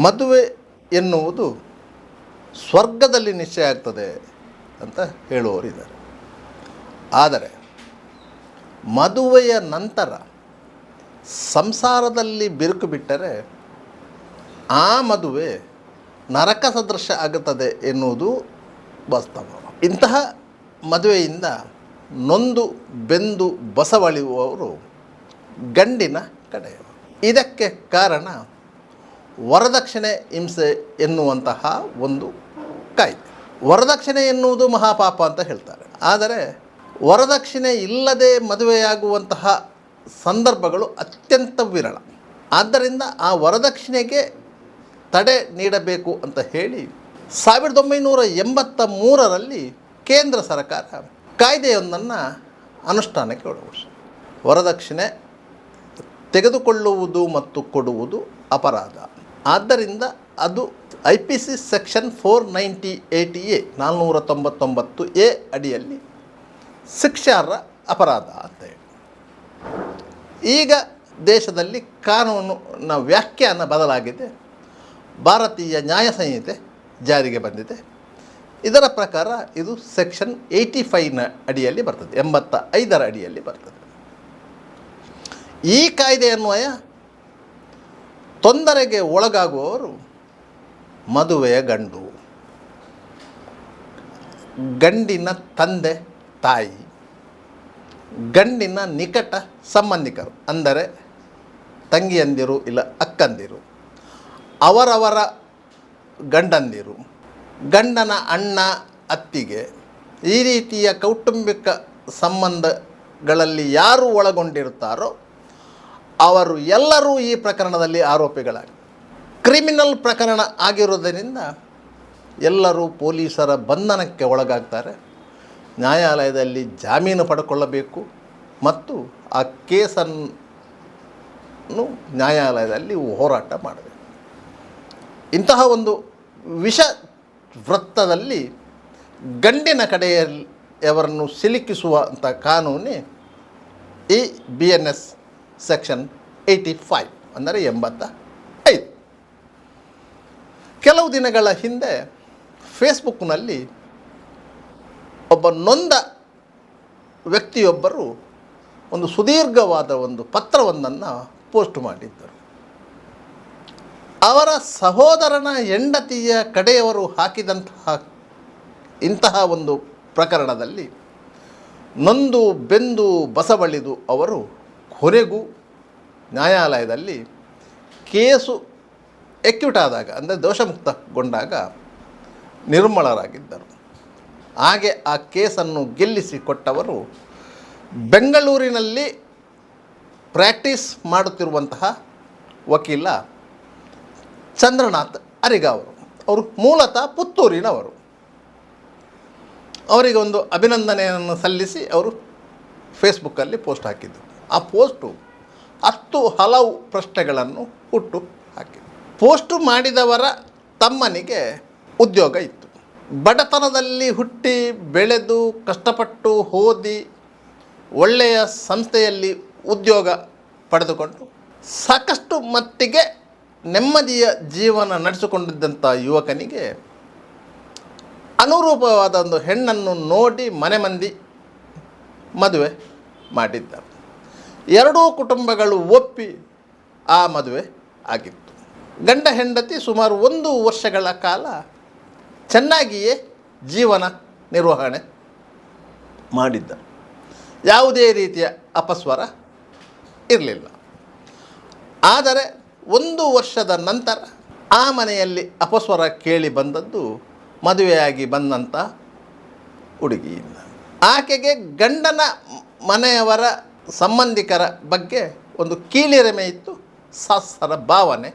ಮದುವೆ ಎನ್ನುವುದು ಸ್ವರ್ಗದಲ್ಲಿ ನಿಶ್ಚಯ ಆಗ್ತದೆ ಅಂತ ಹೇಳುವವರಿದ್ದಾರೆ. ಆದರೆ ಮದುವೆಯ ನಂತರ ಸಂಸಾರದಲ್ಲಿ ಬಿರುಕು ಬಿಟ್ಟರೆ ಆ ಮದುವೆ ನರಕ ಸದೃಶ ಆಗುತ್ತದೆ ಎನ್ನುವುದು ವಾಸ್ತವ. ಇಂತಹ ಮದುವೆಯಿಂದ ನೊಂದು ಬೆಂದು ಬಸವಳಿಯುವವರು ಗಂಡಿನ ಕಡೆಯವರು. ಇದಕ್ಕೆ ಕಾರಣ ವರದಕ್ಷಿಣೆ ಹಿಂಸೆ ಎನ್ನುವಂತಹ ಒಂದು ಕಾಯ್ದೆ. ವರದಕ್ಷಿಣೆ ಎನ್ನುವುದು ಮಹಾಪಾಪ ಅಂತ ಹೇಳ್ತಾರೆ. ಆದರೆ ವರದಕ್ಷಿಣೆ ಇಲ್ಲದೆ ಮದುವೆಯಾಗುವಂತಹ ಸಂದರ್ಭಗಳು ಅತ್ಯಂತ ವಿರಳ. ಆದ್ದರಿಂದ ಆ ವರದಕ್ಷಿಣೆಗೆ ತಡೆ ನೀಡಬೇಕು ಅಂತ ಹೇಳಿ 1983ರಲ್ಲಿ ಕೇಂದ್ರ ಸರ್ಕಾರ ಕಾಯ್ದೆಯೊಂದನ್ನು ಅನುಷ್ಠಾನಕ್ಕೆ ಒಳಗೊಳಿಸಿತು. ವರದಕ್ಷಿಣೆ ತೆಗೆದುಕೊಳ್ಳುವುದು ಮತ್ತು ಕೊಡುವುದು ಅಪರಾಧ. ಆದ್ದರಿಂದ ಅದು IPC ಸೆಕ್ಷನ್ 498A 499A ಅಡಿಯಲ್ಲಿ ಶಿಕ್ಷಾರ್ಹ ಅಪರಾಧ ಅಂತ ಹೇಳಿ. ಈಗ ದೇಶದಲ್ಲಿ ಕಾನೂನಿನ ವ್ಯಾಖ್ಯಾನ ಬದಲಾಗಿದೆ. ಭಾರತೀಯ ನ್ಯಾಯ ಸಂಹಿತೆ ಜಾರಿಗೆ ಬಂದಿದೆ. ಇದರ ಪ್ರಕಾರ ಇದು ಸೆಕ್ಷನ್ 85ನ ಅಡಿಯಲ್ಲಿ ಬರ್ತದೆ, 85ರ ಅಡಿಯಲ್ಲಿ ಬರ್ತದೆ. ಈ ಕಾಯ್ದೆಯನ್ವಯ ತೊಂದರೆಗೆ ಒಳಗಾಗುವವರು ಮದುವೆಯ ಗಂಡು, ಗಂಡಿನ ತಂದೆ ತಾಯಿ, ಗಂಡಿನ ನಿಕಟ ಸಂಬಂಧಿಕರು ಅಂದರೆ ತಂಗಿಯಂದಿರು ಇಲ್ಲ ಅಕ್ಕಂದಿರು, ಅವರವರ ಗಂಡಂದಿರು, ಗಂಡನ ಅಣ್ಣ ಅತ್ತಿಗೆ, ಈ ರೀತಿಯ ಕೌಟುಂಬಿಕ ಸಂಬಂಧಗಳಲ್ಲಿ ಯಾರು ಒಳಗೊಂಡಿರುತ್ತಾರೋ ಅವರು ಎಲ್ಲರೂ ಈ ಪ್ರಕರಣದಲ್ಲಿ ಆರೋಪಿಗಳಾಗಿ ಕ್ರಿಮಿನಲ್ ಪ್ರಕರಣ ಆಗಿರುವುದರಿಂದ ಎಲ್ಲರೂ ಪೊಲೀಸರ ಬಂಧನಕ್ಕೆ ಒಳಗಾಗ್ತಾರೆ. ನ್ಯಾಯಾಲಯದಲ್ಲಿ ಜಾಮೀನು ಪಡ್ಕೊಳ್ಳಬೇಕು ಮತ್ತು ಆ ಕೇಸನ್ನು ನ್ಯಾಯಾಲಯದಲ್ಲಿ ಹೋರಾಟ ಮಾಡಬೇಕು. ಇಂತಹ ಒಂದು ವಿಷ ವೃತ್ತದಲ್ಲಿ ಗಂಡಿನ ಕಡೆಯವರನ್ನು ಸಿಲುಕಿಸುವಂಥ ಕಾನೂನೇ ಈ BNS ಸೆಕ್ಷನ್ 85 ಅಂದರೆ 85. ಕೆಲವು ದಿನಗಳ ಹಿಂದೆ ಫೇಸ್ಬುಕ್ನಲ್ಲಿ ಒಬ್ಬ ನೊಂದ ವ್ಯಕ್ತಿಯೊಬ್ಬರು ಒಂದು ಸುದೀರ್ಘವಾದ ಒಂದು ಪತ್ರವೊಂದನ್ನು ಪೋಸ್ಟ್ ಮಾಡಿದ್ದರು. ಅವರ ಸಹೋದರನ ಹೆಂಡತಿಯ ಕಡೆಯವರು ಹಾಕಿದಂತಹ ಇಂತಹ ಒಂದು ಪ್ರಕರಣದಲ್ಲಿ ನೊಂದು ಬೆಂದು ಬಸವಳಿದು ಅವರು ಕೊನೆಗೂ ನ್ಯಾಯಾಲಯದಲ್ಲಿ ಕೇಸು ಎಕ್ಯೂಟ್ ಆದಾಗ ಅಂದರೆ ದೋಷಮುಕ್ತಗೊಂಡಾಗ ನಿರ್ಮಲರಾಗಿದ್ದರು. ಹಾಗೆ ಆ ಕೇಸನ್ನು ಗೆಲ್ಲಿಸಿಕೊಟ್ಟವರು ಬೆಂಗಳೂರಿನಲ್ಲಿ ಪ್ರಾಕ್ಟೀಸ್ ಮಾಡುತ್ತಿರುವಂತಹ ವಕೀಲ ಚಂದ್ರನಾಥ್ ಅರಿಗಾವರು. ಅವರು ಮೂಲತಃ ಪುತ್ತೂರಿನವರು. ಅವರಿಗೆ ಒಂದು ಅಭಿನಂದನೆಯನ್ನು ಸಲ್ಲಿಸಿ ಅವರು ಫೇಸ್ಬುಕ್ಕಲ್ಲಿ ಪೋಸ್ಟ್ ಹಾಕಿದ್ದರು. ಆ ಪೋಸ್ಟು 10 ಹಲವು ಪ್ರಶ್ನೆಗಳನ್ನು ಹುಟ್ಟು ಹಾಕಿದರು. ಪೋಸ್ಟು ಮಾಡಿದವರ ತಮ್ಮನಿಗೆ ಉದ್ಯೋಗ ಇತ್ತು. ಬಡತನದಲ್ಲಿ ಹುಟ್ಟಿ ಬೆಳೆದು ಕಷ್ಟಪಟ್ಟು ಓದಿ ಒಳ್ಳೆಯ ಸಂಸ್ಥೆಯಲ್ಲಿ ಉದ್ಯೋಗ ಪಡೆದುಕೊಂಡು ಸಾಕಷ್ಟು ಮಟ್ಟಿಗೆ ನೆಮ್ಮದಿಯ ಜೀವನ ನಡೆಸಿಕೊಂಡಿದ್ದಂಥ ಯುವಕನಿಗೆ ಅನುರೂಪವಾದ ಒಂದು ಹೆಣ್ಣನ್ನು ನೋಡಿ ಮನೆ ಮಂದಿ ಮದುವೆ ಮಾಡಿದ್ದರು. ಎರಡೂ ಕುಟುಂಬಗಳು ಒಪ್ಪಿ ಆ ಮದುವೆ ಆಗಿತ್ತು. ಗಂಡ ಹೆಂಡತಿ ಸುಮಾರು 1 ವರ್ಷಗಳ ಕಾಲ ಚೆನ್ನಾಗಿಯೇ ಜೀವನ ನಿರ್ವಹಣೆ ಮಾಡಿದ್ದರು. ಯಾವುದೇ ರೀತಿಯ ಅಪಸ್ವರ ಇರಲಿಲ್ಲ. ಆದರೆ 1 ವರ್ಷದ ನಂತರ ಆ ಮನೆಯಲ್ಲಿ ಅಪಸ್ವರ ಕೇಳಿ ಬಂದದ್ದು ಮದುವೆಯಾಗಿ ಬಂದಂಥ ಹುಡುಗಿಯಿಂದ. ಆಕೆಗೆ ಗಂಡನ ಮನೆಯವರ ಸಂಬಂಧಿಕರ ಬಗ್ಗೆ ಒಂದು ಕೀಳಿರಿಮೆ ಇತ್ತು, ಸಾಸರ ಭಾವನೆ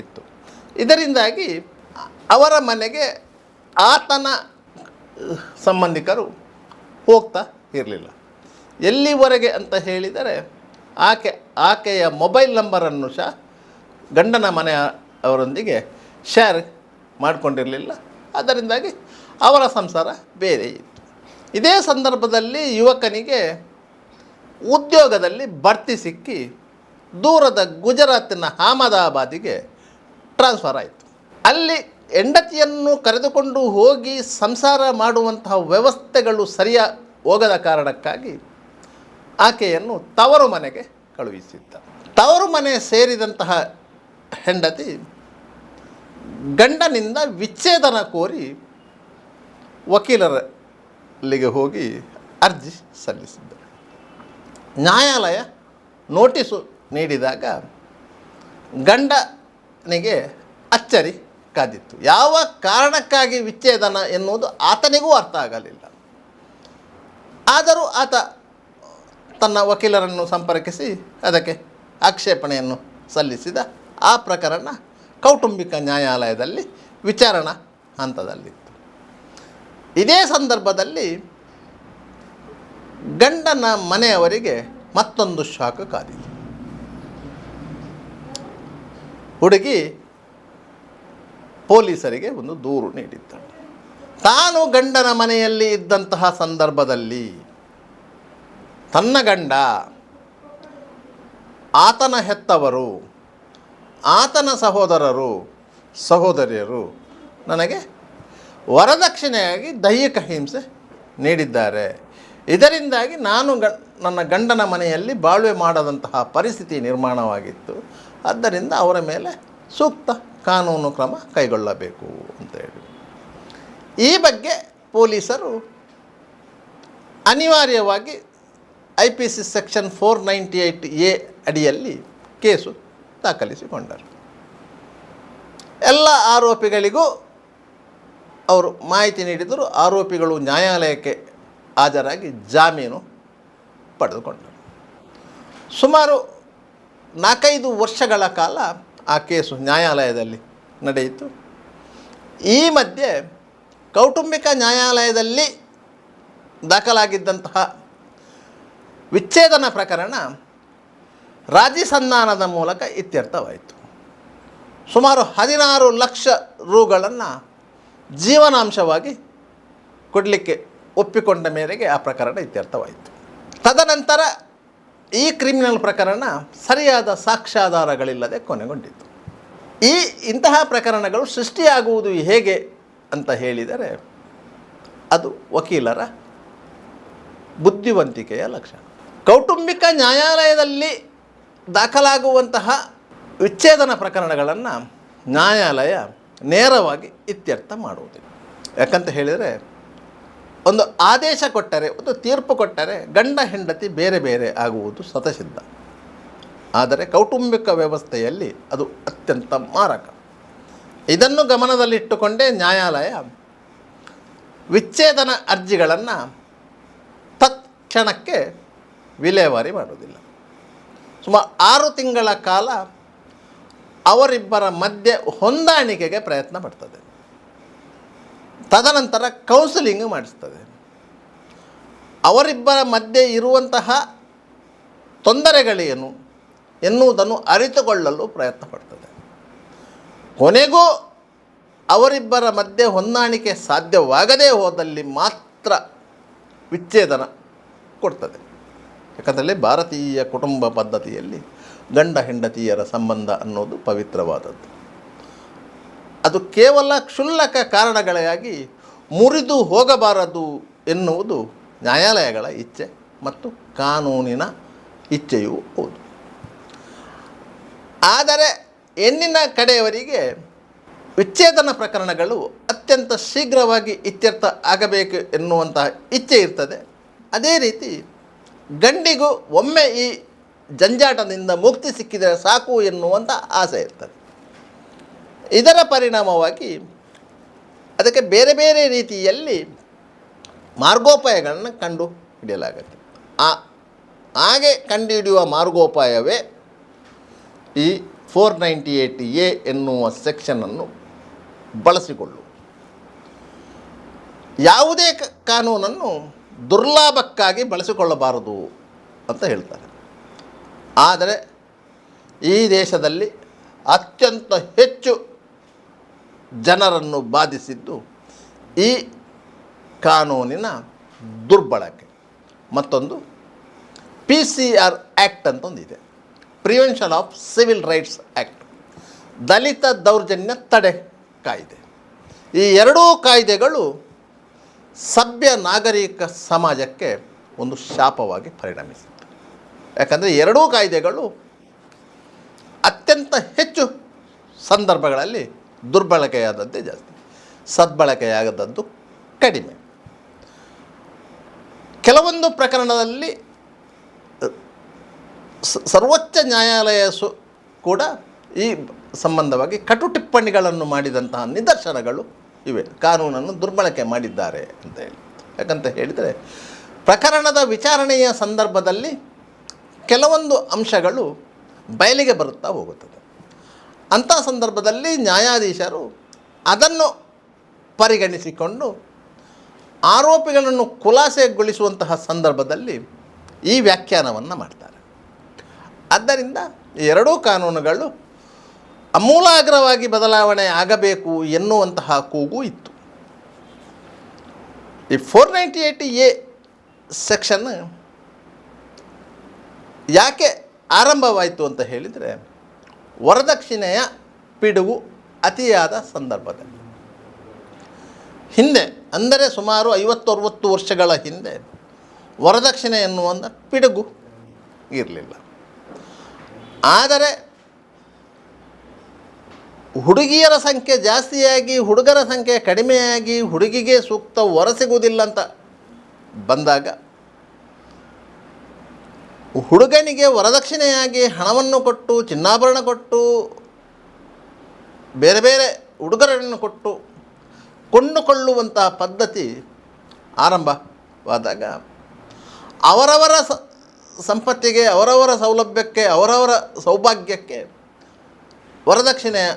ಇತ್ತು. ಇದರಿಂದಾಗಿ ಅವರ ಮನೆಗೆ ಆತನ ಸಂಬಂಧಿಕರು ಹೋಗ್ತಾ ಇರಲಿಲ್ಲ. ಎಲ್ಲಿವರೆಗೆ ಅಂತ ಹೇಳಿದರೆ ಆಕೆಯ ಮೊಬೈಲ್ ನಂಬರನ್ನು ಸಹ ಗಂಡನ ಮನೆಯವರೊಂದಿಗೆ ಶೇರ್ ಮಾಡಿಕೊಂಡಿರಲಿಲ್ಲ. ಅದರಿಂದಾಗಿ ಅವರ ಸಂಸಾರ ಬೇರೆ ಇತ್ತು. ಇದೇ ಸಂದರ್ಭದಲ್ಲಿ ಯುವಕನಿಗೆ ಉದ್ಯೋಗದಲ್ಲಿ ಬಡ್ತಿ ಸಿಕ್ಕಿ ದೂರದ ಗುಜರಾತಿನ ಅಹಮದಾಬಾದಿಗೆ ಟ್ರಾನ್ಸ್ಫರ್ ಆಯಿತು. ಅಲ್ಲಿ ಹೆಂಡತಿಯನ್ನು ಕರೆದುಕೊಂಡು ಹೋಗಿ ಸಂಸಾರ ಮಾಡುವಂತಹ ವ್ಯವಸ್ಥೆಗಳು ಸರಿಯಾಗಿ ಹೋಗದ ಕಾರಣಕ್ಕಾಗಿ ಆಕೆಯನ್ನು ತವರು ಮನೆಗೆ ಕಳುಹಿಸಿದ್ದ. ತವರು ಮನೆ ಸೇರಿದಂತಹ ಹೆಂಡತಿ ಗಂಡನಿಂದ ವಿಚ್ಛೇದನ ಕೋರಿ ವಕೀಲರಲ್ಲಿಗೆ ಹೋಗಿ ಅರ್ಜಿ ಸಲ್ಲಿಸಿದ್ದರು. ನ್ಯಾಯಾಲಯ ನೋಟಿಸು ನೀಡಿದಾಗ ಗಂಡನಿಗೆ ಅಚ್ಚರಿ ಕಾದಿತ್ತು. ಯಾವ ಕಾರಣಕ್ಕಾಗಿ ವಿಚ್ಛೇದನ ಎನ್ನುವುದು ಆತನಿಗೂ ಅರ್ಥ ಆಗಲಿಲ್ಲ. ಆದರೂ ಆತ ತನ್ನ ವಕೀಲರನ್ನು ಸಂಪರ್ಕಿಸಿ ಅದಕ್ಕೆ ಆಕ್ಷೇಪಣೆಯನ್ನು ಸಲ್ಲಿಸಿದ. ಆ ಪ್ರಕರಣ ಕೌಟುಂಬಿಕ ನ್ಯಾಯಾಲಯದಲ್ಲಿ ವಿಚಾರಣಾ ಹಂತದಲ್ಲಿತ್ತು. ಇದೇ ಸಂದರ್ಭದಲ್ಲಿ ಗಂಡನ ಮನೆಯವರಿಗೆ ಮತ್ತೊಂದು ಶಾಕ್ ಕಾದಿತು. ಹುಡುಗಿ ಪೊಲೀಸರಿಗೆ ಒಂದು ದೂರು ನೀಡಿದ್ದಾಳೆ. ತಾನು ಗಂಡನ ಮನೆಯಲ್ಲಿ ಇದ್ದಂತಹ ಸಂದರ್ಭದಲ್ಲಿ ತನ್ನ ಗಂಡ, ಆತನ ಹೆತ್ತವರು, ಆತನ ಸಹೋದರರು ಸಹೋದರಿಯರು ನನಗೆ ವರದಕ್ಷಿಣೆಯಾಗಿ ದೈಹಿಕ ಹಿಂಸೆ ನೀಡಿದ್ದಾರೆ. ಇದರಿಂದಾಗಿ ನಾನು ನನ್ನ ಗಂಡನ ಮನೆಯಲ್ಲಿ ಬಾಳ್ವೆ ಮಾಡದಂತಹ ಪರಿಸ್ಥಿತಿ ನಿರ್ಮಾಣವಾಗಿತ್ತು. ಆದ್ದರಿಂದ ಅವರ ಮೇಲೆ ಸೂಕ್ತ ಕಾನೂನು ಕ್ರಮ ಕೈಗೊಳ್ಳಬೇಕು ಅಂತೇಳಿ ಈ ಬಗ್ಗೆ ಪೊಲೀಸರು ಅನಿವಾರ್ಯವಾಗಿ IPC ಸೆಕ್ಷನ್ 498A ಅಡಿಯಲ್ಲಿ ಕೇಸು ದಾಖಲಿಸಿಕೊಂಡರು. ಎಲ್ಲ ಆರೋಪಿಗಳಿಗೂ ಅವರು ಮಾಹಿತಿ ನೀಡಿದರು. ಆರೋಪಿಗಳು ನ್ಯಾಯಾಲಯಕ್ಕೆ ಹಾಜರಾಗಿ ಜಾಮೀನು ಪಡೆದುಕೊಂಡರು. ಸುಮಾರು 4-5 ವರ್ಷಗಳ ಕಾಲ ಆ ಕೇಸು ನ್ಯಾಯಾಲಯದಲ್ಲಿ ನಡೆಯಿತು. ಈ ಮಧ್ಯೆ ಕೌಟುಂಬಿಕ ನ್ಯಾಯಾಲಯದಲ್ಲಿ ದಾಖಲಾಗಿದ್ದಂತಹ ವಿಚ್ಛೇದನ ಪ್ರಕರಣ ರಾಜಿ ಸಂಧಾನದ ಮೂಲಕ ಇತ್ಯರ್ಥವಾಯಿತು. ಸುಮಾರು 16 ಲಕ್ಷ ರೂಗಳನ್ನು ಜೀವನಾಂಶವಾಗಿ ಕೊಡಲಿಕ್ಕೆ ಒಪ್ಪಿಕೊಂಡ ಮೇರೆಗೆ ಆ ಪ್ರಕರಣ ಇತ್ಯರ್ಥವಾಯಿತು. ತದನಂತರ ಈ ಕ್ರಿಮಿನಲ್ ಪ್ರಕರಣ ಸರಿಯಾದ ಸಾಕ್ಷ್ಯಾಧಾರಗಳಿಲ್ಲದೆ ಕೊನೆಗೊಂಡಿತು. ಇಂತಹ ಪ್ರಕರಣಗಳು ಸೃಷ್ಟಿಯಾಗುವುದು ಹೇಗೆ ಅಂತ ಹೇಳಿದರೆ ಅದು ವಕೀಲರ ಬುದ್ಧಿವಂತಿಕೆಯ ಲಕ್ಷಣ. ಕೌಟುಂಬಿಕ ನ್ಯಾಯಾಲಯದಲ್ಲಿ ದಾಖಲಾಗುವಂತಹ ವಿಚ್ಛೇದನ ಪ್ರಕರಣಗಳನ್ನು ನ್ಯಾಯಾಲಯ ನೇರವಾಗಿ ಇತ್ಯರ್ಥ ಮಾಡುವುದಿಲ್ಲ. ಯಾಕಂತ ಹೇಳಿದರೆ ಒಂದು ಆದೇಶ ಕೊಟ್ಟರೆ, ಒಂದು ತೀರ್ಪು ಕೊಟ್ಟರೆ ಗಂಡ ಹೆಂಡತಿ ಬೇರೆ ಬೇರೆ ಆಗುವುದು ಸ್ವತಃಸಿದ್ಧ. ಆದರೆ ಕೌಟುಂಬಿಕ ವ್ಯವಸ್ಥೆಯಲ್ಲಿ ಅದು ಅತ್ಯಂತ ಮಾರಕ. ಇದನ್ನು ಗಮನದಲ್ಲಿಟ್ಟುಕೊಂಡೇ ನ್ಯಾಯಾಲಯ ವಿಚ್ಛೇದನ ಅರ್ಜಿಗಳನ್ನು ತತ್ಕ್ಷಣಕ್ಕೆ ವಿಲೇವಾರಿ ಮಾಡುವುದಿಲ್ಲ. ಸುಮಾರು 6 ತಿಂಗಳ ಕಾಲ ಅವರಿಬ್ಬರ ಮಧ್ಯೆ ಹೊಂದಾಣಿಕೆಗೆ ಪ್ರಯತ್ನ ಪಡ್ತದೆ. ತದನಂತರ ಕೌನ್ಸಿಲಿಂಗ್ ಮಾಡಿಸ್ತದೆ. ಅವರಿಬ್ಬರ ಮಧ್ಯೆ ಇರುವಂತಹ ತೊಂದರೆಗಳೇನು ಎನ್ನುವುದನ್ನು ಅರಿತುಕೊಳ್ಳಲು ಪ್ರಯತ್ನ ಪಡ್ತದೆ. ಕೊನೆಗೂ ಅವರಿಬ್ಬರ ಮಧ್ಯೆ ಹೊಂದಾಣಿಕೆ ಸಾಧ್ಯವಾಗದೇ ಹೋದಲ್ಲಿ ಮಾತ್ರ ವಿಚ್ಛೇದನ ಕೊಡ್ತದೆ. ಯಾಕಂದರೆ ಭಾರತೀಯ ಕುಟುಂಬ ಪದ್ಧತಿಯಲ್ಲಿ ಗಂಡ ಹೆಂಡತಿಯರ ಸಂಬಂಧ ಅನ್ನೋದು ಪವಿತ್ರವಾದದ್ದು. ಅದು ಕೇವಲ ಕ್ಷುಲ್ಲಕ ಕಾರಣಗಳಿಗಾಗಿ ಮುರಿದು ಹೋಗಬಾರದು ಎನ್ನುವುದು ನ್ಯಾಯಾಲಯಗಳ ಇಚ್ಛೆ ಮತ್ತು ಕಾನೂನಿನ ಇಚ್ಛೆಯೂ ಹೌದು. ಆದರೆ ಹೆಣ್ಣಿನ ಕಡೆಯವರಿಗೆ ವಿಚ್ಛೇದನ ಪ್ರಕರಣಗಳು ಅತ್ಯಂತ ಶೀಘ್ರವಾಗಿ ಇತ್ಯರ್ಥ ಆಗಬೇಕು ಎನ್ನುವಂತಹ ಇಚ್ಛೆ ಇರ್ತದೆ. ಅದೇ ರೀತಿ ಗಂಡಿಗೂ ಒಮ್ಮೆ ಈ ಜಂಜಾಟದಿಂದ ಮುಕ್ತಿ ಸಿಕ್ಕಿದರೆ ಸಾಕು ಎನ್ನುವಂಥ ಆಸೆ ಇರ್ತದೆ. ಇದರ ಪರಿಣಾಮವಾಗಿ ಅದಕ್ಕೆ ಬೇರೆ ಬೇರೆ ರೀತಿಯಲ್ಲಿ ಮಾರ್ಗೋಪಾಯಗಳನ್ನು ಕಂಡು ಹಿಡಿಯಲಾಗುತ್ತೆ. ಹಾಗೆ ಕಂಡುಹಿಡಿಯುವ ಮಾರ್ಗೋಪಾಯವೇ ಈ 498A ಎನ್ನುವ ಸೆಕ್ಷನನ್ನು ಬಳಸಿಕೊಳ್ಳು. ಯಾವುದೇ ಕಾನೂನನ್ನು ದುರ್ಲಾಭಕ್ಕಾಗಿ ಬಳಸಿಕೊಳ್ಳಬಾರದು ಅಂತ ಹೇಳ್ತಾರೆ. ಆದರೆ ಈ ದೇಶದಲ್ಲಿ ಅತ್ಯಂತ ಹೆಚ್ಚು ಜನರನ್ನು ಬಾಧಿಸಿದ್ದು ಈ ಕಾನೂನಿನ ದುರ್ಬಳಕೆ. ಮತ್ತೊಂದು PCR ಆ್ಯಕ್ಟ್ ಅಂತ ಒಂದಿದೆ, prevention of civil rights act. ದಲಿತ ದೌರ್ಜನ್ಯ ತಡೆ ಕಾಯ್ದೆ. ಈ ಎರಡೂ ಕಾಯ್ದೆಗಳು ಸಭ್ಯ ನಾಗರಿಕ ಸಮಾಜಕ್ಕೆ ಒಂದು ಶಾಪವಾಗಿ ಪರಿಣಮಿಸಿತು. ಯಾಕಂದರೆ ಎರಡೂ ಕಾಯ್ದೆಗಳು ಅತ್ಯಂತ ಹೆಚ್ಚು ಸಂದರ್ಭಗಳಲ್ಲಿ ದುರ್ಬಳಕೆಯಾದದ್ದೇ ಜಾಸ್ತಿ, ಸದ್ಬಳಕೆಯಾಗದದ್ದು ಕಡಿಮೆ. ಕೆಲವೊಂದು ಪ್ರಕರಣದಲ್ಲಿ ಸರ್ವೋಚ್ಚ ನ್ಯಾಯಾಲಯ ಕೂಡ ಈ ಸಂಬಂಧವಾಗಿ ಕಟು ಟಿಪ್ಪಣಿಗಳನ್ನು ಮಾಡಿದಂತಹ ನಿದರ್ಶನಗಳು ಇವೆ. ಕಾನೂನನ್ನು ದುರ್ಬಳಕೆ ಮಾಡಿದ್ದಾರೆ ಅಂತ ಹೇಳಿ. ಯಾಕಂತ ಹೇಳಿದರೆ ಪ್ರಕರಣದ ವಿಚಾರಣೆಯ ಸಂದರ್ಭದಲ್ಲಿ ಕೆಲವೊಂದು ಅಂಶಗಳು ಬಯಲಿಗೆ ಬರುತ್ತಾ ಹೋಗುತ್ತದೆ. ಅಂಥ ಸಂದರ್ಭದಲ್ಲಿ ನ್ಯಾಯಾಧೀಶರು ಅದನ್ನು ಪರಿಗಣಿಸಿಕೊಂಡು ಆರೋಪಿಗಳನ್ನು ಖುಲಾಸೆಗೊಳಿಸುವಂತಹ ಸಂದರ್ಭದಲ್ಲಿ ಈ ವ್ಯಾಖ್ಯಾನವನ್ನು ಮಾಡ್ತಾರೆ. ಆದ್ದರಿಂದ ಎರಡೂ ಕಾನೂನುಗಳು ಅಮೂಲಾಗ್ರವಾಗಿ ಬದಲಾವಣೆ ಆಗಬೇಕು ಎನ್ನುವಂತಹ ಕೂಗು ಇತ್ತು. ಈ 498A ಸೆಕ್ಷನ್ ಯಾಕೆ ಆರಂಭವಾಯಿತು ಅಂತ ಹೇಳಿದರೆ, ವರದಕ್ಷಿಣೆಯ ಪಿಡುಗು ಅತಿಯಾದ ಸಂದರ್ಭದಲ್ಲಿ ಹಿಂದೆ, ಅಂದರೆ ಸುಮಾರು 50-60 ವರ್ಷಗಳ ಹಿಂದೆ ವರದಕ್ಷಿಣೆ ಎನ್ನುವಂಥ ಪಿಡುಗು ಇರಲಿಲ್ಲ. ಆದರೆ ಹುಡುಗಿಯರ ಸಂಖ್ಯೆ ಜಾಸ್ತಿಯಾಗಿ ಹುಡುಗರ ಸಂಖ್ಯೆ ಕಡಿಮೆಯಾಗಿ ಹುಡುಗಿಗೆ ಸೂಕ್ತ ವರ ಸಿಗುವುದಿಲ್ಲ ಅಂತ ಬಂದಾಗ ಹುಡುಗನಿಗೆ ವರದಕ್ಷಿಣೆಯಾಗಿ ಹಣವನ್ನು ಕೊಟ್ಟು, ಚಿನ್ನಾಭರಣ ಕೊಟ್ಟು, ಬೇರೆ ಬೇರೆ ಉಡುಗೊರೆಗಳನ್ನು ಕೊಟ್ಟು ಕೊಂಡುಕೊಳ್ಳುವಂತಹ ಪದ್ಧತಿ ಆರಂಭವಾದಾಗ ಅವರವರ ಸಂಪತ್ತಿಗೆ, ಅವರವರ ಸೌಲಭ್ಯಕ್ಕೆ, ಅವರವರ ಸೌಭಾಗ್ಯಕ್ಕೆ ವರದಕ್ಷಿಣೆಯ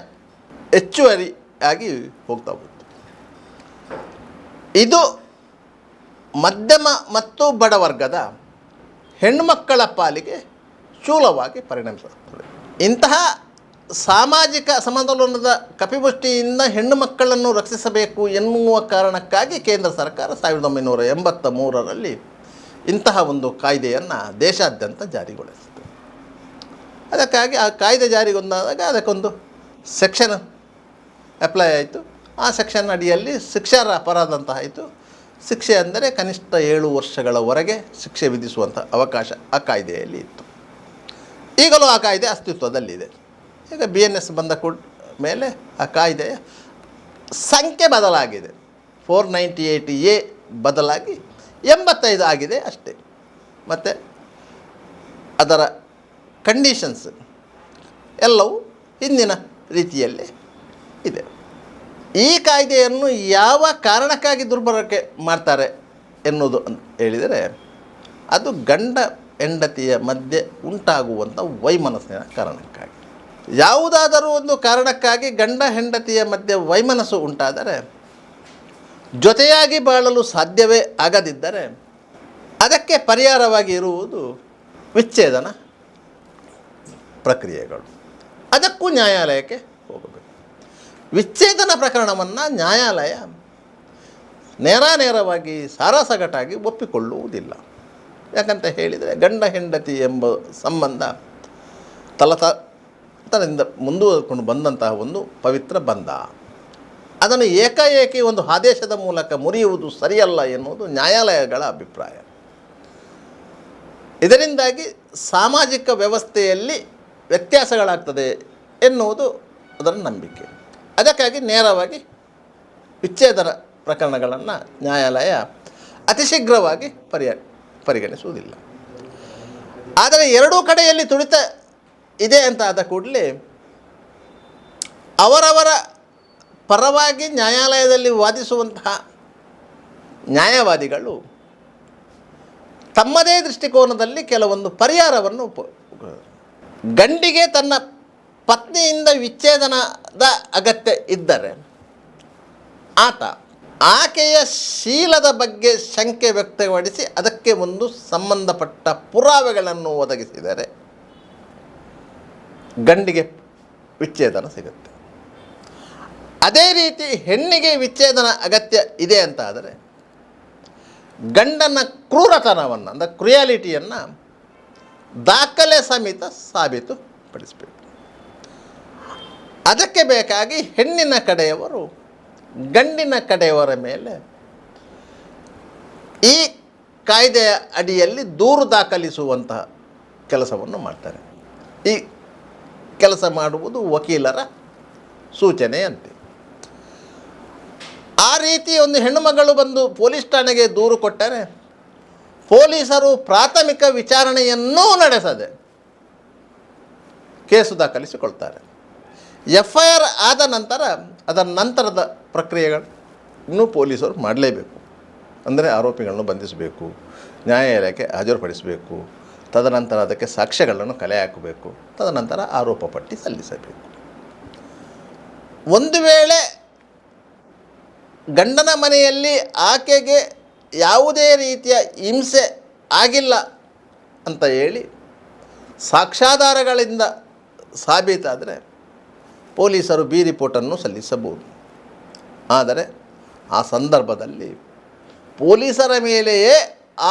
ಹೆಚ್ಚುವರಿಯಾಗಿ ಹೋಗ್ತಾ ಹೋಗುತ್ತೆ. ಇದು ಮಧ್ಯಮ ಮತ್ತು ಬಡವರ್ಗದ ಹೆಣ್ಣುಮಕ್ಕಳ ಪಾಲಿಗೆ ಶೂಲವಾಗಿ ಪರಿಣಮಿಸುತ್ತದೆ. ಇಂತಹ ಸಾಮಾಜಿಕ ಸಮತೋಲನದ ಕಪಿಮುಷ್ಟಿಯಿಂದ ಹೆಣ್ಣು ಮಕ್ಕಳನ್ನು ರಕ್ಷಿಸಬೇಕು ಎನ್ನುವ ಕಾರಣಕ್ಕಾಗಿ ಕೇಂದ್ರ ಸರ್ಕಾರ 1983ರಲ್ಲಿ ಇಂತಹ ಒಂದು ಕಾಯ್ದೆಯನ್ನು ದೇಶಾದ್ಯಂತ ಜಾರಿಗೊಳಿಸಿತು. ಅದಕ್ಕಾಗಿ ಆ ಕಾಯ್ದೆ ಜಾರಿಗೊಂಡಾಗ ಅದಕ್ಕೊಂದು ಸೆಕ್ಷನ್ ಅಪ್ಲೈ ಆಯಿತು. ಆ ಸೆಕ್ಷನ್ ಅಡಿಯಲ್ಲಿ ಶಿಕ್ಷಾರ್ಹ ಅಪರಾಧ ಅಂತ ಆಯಿತು. ಶಿಕ್ಷೆ ಅಂದರೆ ಕನಿಷ್ಠ 7 ವರ್ಷಗಳವರೆಗೆ ಶಿಕ್ಷೆ ವಿಧಿಸುವಂಥ ಅವಕಾಶ ಆ ಕಾಯ್ದೆಯಲ್ಲಿ ಇತ್ತು. ಈಗಲೂ ಆ ಕಾಯ್ದೆ ಅಸ್ತಿತ್ವದಲ್ಲಿದೆ. ಈಗ BNS ಬಂದ ಮೇಲೆ ಆ ಕಾಯ್ದೆಯ ಸಂಖ್ಯೆ ಬದಲಾಗಿದೆ. 498A ಬದಲಾಗಿ 85 ಆಗಿದೆ ಅಷ್ಟೇ. ಮತ್ತು ಅದರ ಕಂಡೀಷನ್ಸ್ ಎಲ್ಲವೂ ಹಿಂದಿನ ರೀತಿಯಲ್ಲೇ ಇದೆ. ಈ ಕಾಯ್ದೆಯನ್ನು ಯಾವ ಕಾರಣಕ್ಕಾಗಿ ದುರ್ಬಳಕೆ ಮಾಡ್ತಾರೆ ಎನ್ನುವುದು ಅಂತ ಹೇಳಿದರೆ, ಅದು ಗಂಡ ಹೆಂಡತಿಯ ಮಧ್ಯೆ ಉಂಟಾಗುವಂಥ ವೈಮನಸ್ಸಿನ ಕಾರಣಕ್ಕಾಗಿ. ಯಾವುದಾದರೂ ಒಂದು ಕಾರಣಕ್ಕಾಗಿ ಗಂಡ ಹೆಂಡತಿಯ ಮಧ್ಯೆ ವೈಮನಸ್ಸು ಉಂಟಾದರೆ, ಜೊತೆಯಾಗಿ ಬಾಳಲು ಸಾಧ್ಯವೇ ಆಗದಿದ್ದರೆ ಅದಕ್ಕೆ ಪರಿಹಾರವಾಗಿ ಇರುವುದು ವಿಚ್ಛೇದನ ಪ್ರಕ್ರಿಯೆಗಳು. ಅದಕ್ಕೂ ನ್ಯಾಯಾಲಯಕ್ಕೆ ಹೋಗಬೇಕು. ವಿಚ್ಛೇದನ ಪ್ರಕರಣವನ್ನು ನ್ಯಾಯಾಲಯ ನೇರವಾಗಿ ಸಾರಾಸಗಟಾಗಿ ಒಪ್ಪಿಕೊಳ್ಳುವುದಿಲ್ಲ. ಯಾಕಂತ ಹೇಳಿದರೆ, ಗಂಡ ಹೆಂಡತಿ ಎಂಬ ಸಂಬಂಧ ತಲತಲದಿಂದ ಮುಂದುವರೆಕೊಂಡು ಬಂದಂತಹ ಒಂದು ಪವಿತ್ರ ಬಂಧ. ಅದನ್ನು ಏಕಾಏಕಿ ಒಂದು ಆದೇಶದ ಮೂಲಕ ಮುರಿಯುವುದು ಸರಿಯಲ್ಲ ಎನ್ನುವುದು ನ್ಯಾಯಾಲಯಗಳ ಅಭಿಪ್ರಾಯ. ಇದರಿಂದಾಗಿ ಸಾಮಾಜಿಕ ವ್ಯವಸ್ಥೆಯಲ್ಲಿ ವ್ಯತ್ಯಾಸಗಳಾಗ್ತದೆ ಎನ್ನುವುದು ಅದರ ನಂಬಿಕೆ. ಅದಕ್ಕಾಗಿ ನೇರವಾಗಿ ವಿಚ್ಛೇದನ ಪ್ರಕರಣಗಳನ್ನು ನ್ಯಾಯಾಲಯ ಅತಿ ಶೀಘ್ರವಾಗಿ ಪರಿಗಣಿಸುವುದಿಲ್ಲ. ಆದರೆ ಎರಡೂ ಕಡೆಯಲ್ಲಿ ತುಳಿತ ಇದೆ ಅಂತ ಆದ ಕೂಡಲೇ ಅವರವರ ಪರವಾಗಿ ನ್ಯಾಯಾಲಯದಲ್ಲಿ ವಾದಿಸುವಂತಹ ನ್ಯಾಯವಾದಿಗಳು ತಮ್ಮದೇ ದೃಷ್ಟಿಕೋನದಲ್ಲಿ ಕೆಲವೊಂದು ಪರಿಹಾರವನ್ನು ಗಂಡಿಗೆ ತನ್ನ ಪತ್ನಿಯಿಂದ ವಿಚ್ಛೇದನದ ಅಗತ್ಯ ಇದ್ದರೆ ಆಕೆಯ ಶೀಲದ ಬಗ್ಗೆ ಶಂಕೆ ವ್ಯಕ್ತಪಡಿಸಿ ಅದಕ್ಕೆ ಒಂದು ಸಂಬಂಧಪಟ್ಟ ಪುರಾವೆಗಳನ್ನು ಒದಗಿಸಿದರೆ ಗಂಡಿಗೆ ವಿಚ್ಛೇದನ ಸಿಗುತ್ತೆ. ಅದೇ ರೀತಿ ಹೆಣ್ಣಿಗೆ ವಿಚ್ಛೇದನ ಅಗತ್ಯ ಇದೆ ಅಂತ ಆದರೆ ಗಂಡನ ಕ್ರೂರತನವನ್ನು, ಅಂದರೆ ಕ್ರುಯಾಲಿಟಿಯನ್ನು ದಾಖಲೆ ಸಮೇತ ಸಾಬೀತುಪಡಿಸಬೇಕು. ಅದಕ್ಕೆ ಬೇಕಾಗಿ ಹೆಣ್ಣಿನ ಕಡೆಯವರು ಗಂಡಿನ ಕಡೆಯವರ ಮೇಲೆ ಈ ಕಾಯ್ದೆಯ ಅಡಿಯಲ್ಲಿ ದೂರು ದಾಖಲಿಸುವಂತಹ ಕೆಲಸವನ್ನು ಮಾಡ್ತಾರೆ. ಈ ಕೆಲಸ ಮಾಡುವುದು ವಕೀಲರ ಸೂಚನೆಯಂತೆ. ಆ ರೀತಿ ಒಂದು ಹೆಣ್ಣುಮಗಳು ಬಂದು ಪೊಲೀಸ್ ಠಾಣೆಗೆ ದೂರು ಕೊಟ್ಟರೆ ಪೊಲೀಸರು ಪ್ರಾಥಮಿಕ ವಿಚಾರಣೆಯನ್ನೂ ನಡೆಸದೆ ಕೇಸು ದಾಖಲಿಸಿಕೊಳ್ತಾರೆ. FIR ಆದ ನಂತರ ಅದರ ನಂತರದ ಪ್ರಕ್ರಿಯೆಗಳನ್ನು ಪೊಲೀಸರು ಮಾಡಲೇಬೇಕು. ಅಂದರೆ ಆರೋಪಿಗಳನ್ನು ಬಂಧಿಸಬೇಕು, ನ್ಯಾಯಾಲಯಕ್ಕೆ ಹಾಜರುಪಡಿಸಬೇಕು, ತದನಂತರ ಅದಕ್ಕೆ ಸಾಕ್ಷ್ಯಗಳನ್ನು ಕಲೆ ಹಾಕಬೇಕು, ತದನಂತರ ಆರೋಪ ಪಟ್ಟಿ ಸಲ್ಲಿಸಬೇಕು. ಒಂದು ವೇಳೆ ಗಂಡನ ಮನೆಯಲ್ಲಿ ಆಕೆಗೆ ಯಾವುದೇ ರೀತಿಯ ಹಿಂಸೆ ಆಗಿಲ್ಲ ಅಂತ ಹೇಳಿ ಸಾಕ್ಷ್ಯಾಧಾರಗಳಿಂದ ಸಾಬೀತಾದರೆ ಪೊಲೀಸರು ಬಿ ರಿಪೋರ್ಟನ್ನು ಸಲ್ಲಿಸಬಹುದು. ಆದರೆ ಆ ಸಂದರ್ಭದಲ್ಲಿ ಪೊಲೀಸರ ಮೇಲೆಯೇ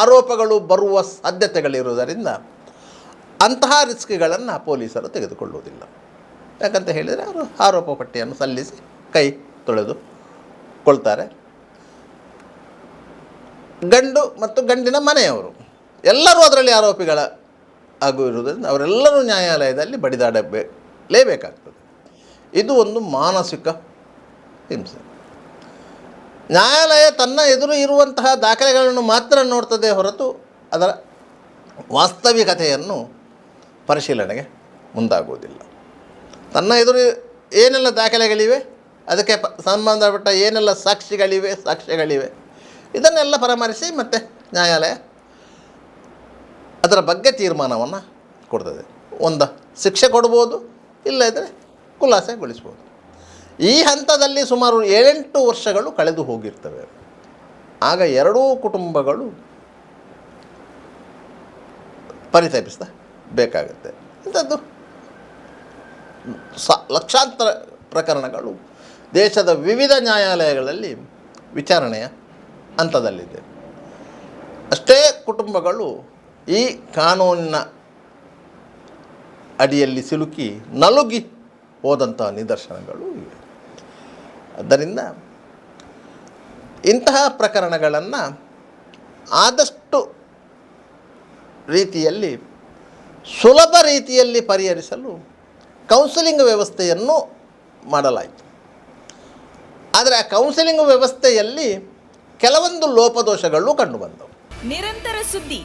ಆರೋಪಗಳು ಬರುವ ಸಾಧ್ಯತೆಗಳಿರುವುದರಿಂದ ಅಂತಹ ರಿಸ್ಕ್ಗಳನ್ನು ಪೊಲೀಸರು ತೆಗೆದುಕೊಳ್ಳುವುದಿಲ್ಲ. ಯಾಕಂತ ಹೇಳಿದರೆ ಅವರು ಆರೋಪ ಪಟ್ಟಿಯನ್ನು ಸಲ್ಲಿಸಿ ಕೈ ತೊಳೆದುಕೊಳ್ತಾರೆ. ಗಂಡು ಮತ್ತು ಗಂಡಿನ ಮನೆಯವರು ಎಲ್ಲರೂ ಅದರಲ್ಲಿ ಆರೋಪಿಗಳ ಇರುವುದರಿಂದ ಅವರೆಲ್ಲರೂ ನ್ಯಾಯಾಲಯದಲ್ಲಿ ಬಡಿದಾಡಲೇಬೇಕಾಗ್ತದೆ. ಇದು ಒಂದು ಮಾನಸಿಕ ಹಿಂಸೆ. ನ್ಯಾಯಾಲಯ ತನ್ನ ಎದುರು ಇರುವಂತಹ ದಾಖಲೆಗಳನ್ನು ಮಾತ್ರ ನೋಡ್ತದೆ ಹೊರತು ಅದರ ವಾಸ್ತವಿಕತೆಯನ್ನು ಪರಿಶೀಲನೆಗೆ ಮುಂದಾಗುವುದಿಲ್ಲ. ತನ್ನ ಎದುರು ಏನೆಲ್ಲ ದಾಖಲೆಗಳಿವೆ, ಅದಕ್ಕೆ ಸಂಬಂಧಪಟ್ಟ ಏನೆಲ್ಲ ಸಾಕ್ಷ್ಯಗಳಿವೆ ಇದನ್ನೆಲ್ಲ ಪರಾಮರಿಸಿ ಮತ್ತೆ ನ್ಯಾಯಾಲಯ ಅದರ ಬಗ್ಗೆ ತೀರ್ಮಾನವನ್ನು ಕೊಡ್ತದೆ. ಒಂದು ಶಿಕ್ಷೆ ಕೊಡ್ಬೋದು, ಇಲ್ಲದಿದ್ದರೆ ಖುಲಾಸೆಗೊಳಿಸ್ಬೋದು. ಈ ಹಂತದಲ್ಲಿ ಸುಮಾರು 7-8 ವರ್ಷಗಳು ಕಳೆದು ಹೋಗಿರ್ತವೆ. ಆಗ ಎರಡೂ ಕುಟುಂಬಗಳು ಪರಿತಪಿಸಬೇಕಾಗುತ್ತೆ. ಇಂಥದ್ದು ಲಕ್ಷಾಂತರ ಪ್ರಕರಣಗಳು ದೇಶದ ವಿವಿಧ ನ್ಯಾಯಾಲಯಗಳಲ್ಲಿ ವಿಚಾರಣೆಯ ಹಂತದಲ್ಲಿದೆ. ಅಷ್ಟೇ ಕುಟುಂಬಗಳು ಈ ಕಾನೂನಿನ ಅಡಿಯಲ್ಲಿ ಸಿಲುಕಿ ನಲುಗಿ ಹೋದಂಥ ನಿದರ್ಶನಗಳು ಇವೆ. ಆದ್ದರಿಂದ ಇಂತಹ ಪ್ರಕರಣಗಳನ್ನು ಆದಷ್ಟು ರೀತಿಯಲ್ಲಿ ಸುಲಭ ರೀತಿಯಲ್ಲಿ ಪರಿಹರಿಸಲು ಕೌನ್ಸಿಲಿಂಗ್ ವ್ಯವಸ್ಥೆಯನ್ನು ಮಾಡಲಾಯಿತು. ಆದರೆ ಆ ಕೌನ್ಸಿಲಿಂಗ್ ವ್ಯವಸ್ಥೆಯಲ್ಲಿ ಕೆಲವೊಂದು ಲೋಪದೋಷಗಳು ಕಂಡುಬಂದವು. ನಿರಂತರ ಸುದ್ದಿ